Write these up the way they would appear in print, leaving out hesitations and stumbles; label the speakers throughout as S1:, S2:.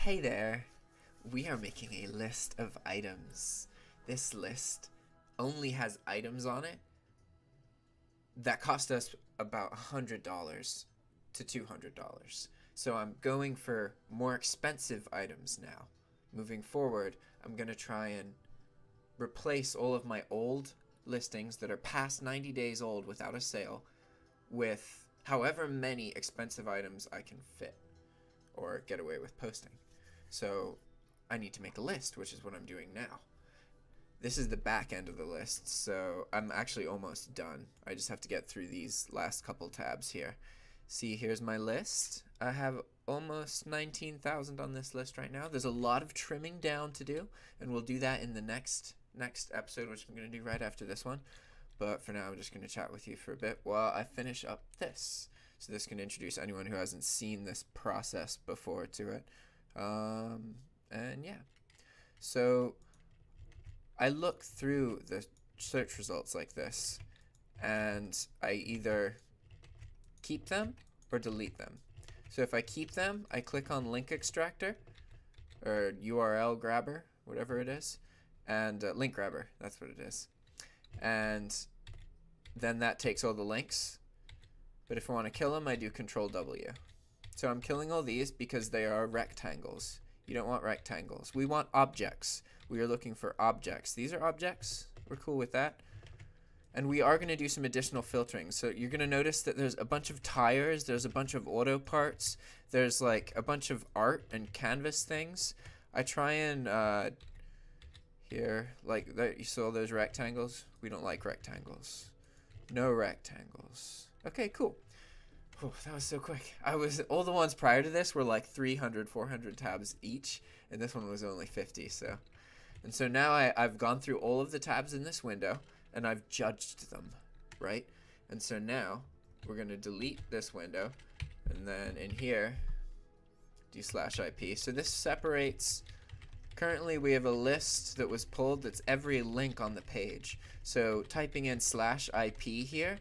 S1: Hey there, we are making a list of items. This list only has items on it that cost us about $100 to $200. So I'm going for more expensive items now. Moving forward, I'm going to try and replace all of my old listings that are past 90 days old without a sale with however many expensive items I can fit or get away with posting. So I need to make a list, which is what I'm doing now. This is the back end of the list, so I'm actually almost done. I just have to get through these last couple tabs here. See, here's my list. I have almost 19,000 on this list right now. There's a lot of trimming down to do, and we'll do that in the next episode, which I'm going to do right after this one. But for now, I'm just going to chat with you for a bit while I finish up this. So this can introduce anyone who hasn't seen this process before to it. And yeah, so I look through the search results like this, and I either keep them or delete them. So if I keep them, I click on link extractor or URL grabber, whatever it is, and link grabber, that's what it is. And then that takes all the links. But if I want to kill them, I do Control W. So I'm killing all these because they are rectangles. You don't want rectangles. We want objects. We are looking for objects. These are objects. We're cool with that. And we are going to do some additional filtering. So you're going to notice that there's a bunch of tires. There's a bunch of auto parts. There's like a bunch of art and canvas things. I try and here, like that, you saw those rectangles? We don't like rectangles. No rectangles. Okay, cool. Oh, that was so quick. All the ones prior to this were like 300, 400 tabs each, and this one was only 50. So now I've gone through all of the tabs in this window, and I've judged them, right? And so now we're going to delete this window, and then in here, do /IP. So this separates. Currently, we have a list that was pulled that's every link on the page. So typing in /IP here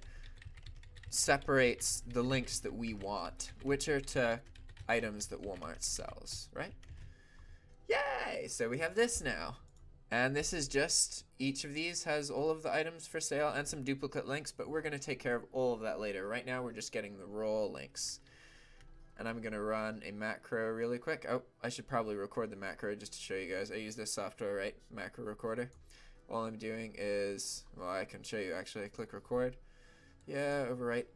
S1: separates the links that we want, which are to items that Walmart sells, right? Yay! So we have this now. And this is just, each of these has all of the items for sale and some duplicate links, but we're going to take care of all of that later. Right now, we're just getting the raw links. And I'm going to run a macro really quick. Oh, I should probably record the macro just to show you guys. I use this software, right? Macro recorder. All I'm doing is, well, I can show you actually. I click record. Yeah, overwrite.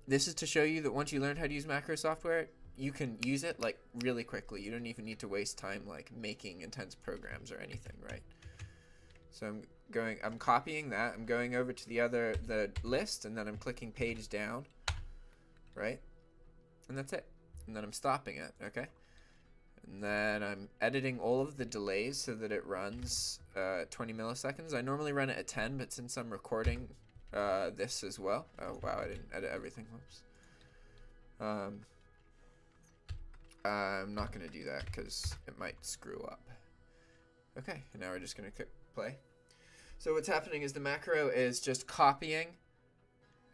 S1: This is to show you that once you learn how to use macro software, you can use it like really quickly. You don't even need to waste time like making intense programs or anything, right? So I'm copying that. I'm going over to the list, and then I'm clicking page down, right? And that's it. And then I'm stopping it, okay? And then I'm editing all of the delays so that it runs 20 milliseconds. I normally run it at 10, but since I'm recording this as well. Oh, wow, I didn't edit everything. Whoops. I'm not going to do that because it might screw up. Okay, and now we're just going to click play. So what's happening is the macro is just copying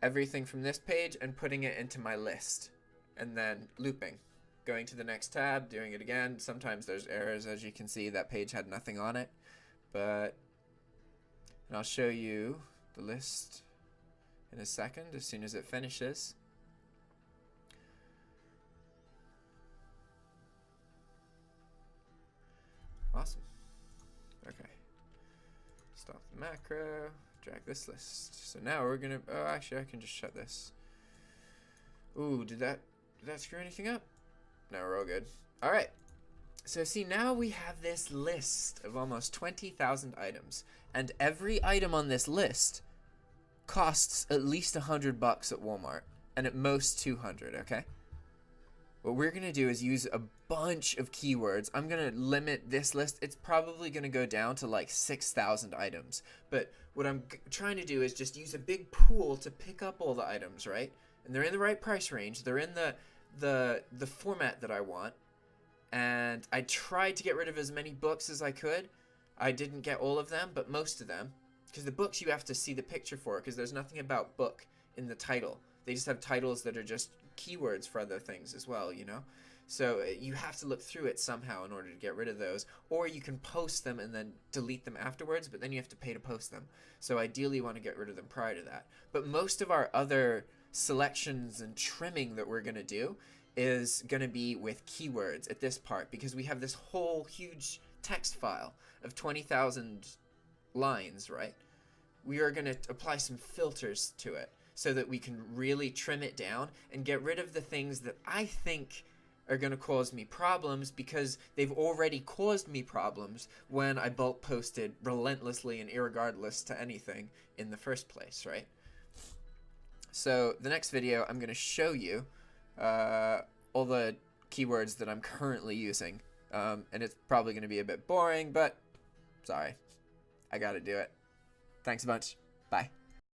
S1: everything from this page and putting it into my list. And then looping, going to the next tab, doing it again. Sometimes there's errors, as you can see. That page had nothing on it, and I'll show you the list in a second as soon as it finishes. Awesome. Okay. Stop the macro, drag this list. So now we're gonna, oh, actually I can just shut this. Ooh, did that screw anything up? No, we're all good. All right. So see, now we have this list of almost 20,000 items, and every item on this list costs at least $100 at Walmart, and at most 200. Okay. What we're gonna do is use a bunch of keywords. I'm gonna limit this list. It's probably gonna go down to like 6,000 items. But what I'm trying to do is just use a big pool to pick up all the items, right? And they're in the right price range. They're in the format that I want. And I tried to get rid of as many books as I could. I didn't get all of them, but most of them. Because the books you have to see the picture for, because there's nothing about book in the title. They just have titles that are just keywords for other things as well, you know? So you have to look through it somehow in order to get rid of those, or you can post them and then delete them afterwards, but then you have to pay to post them. So ideally you want to get rid of them prior to that. But most of our other selections and trimming that we're going to do is going to be with keywords at this part, because we have this whole huge text file of 20,000 lines, right? We are going to apply some filters to it so that we can really trim it down and get rid of the things that I think are going to cause me problems, because they've already caused me problems when I bulk posted relentlessly and irregardless to anything in the first place, right? So the next video, I'm going to show you all the keywords that I'm currently using. And it's probably going to be a bit boring, but sorry, I got to do it. Thanks a bunch. Bye.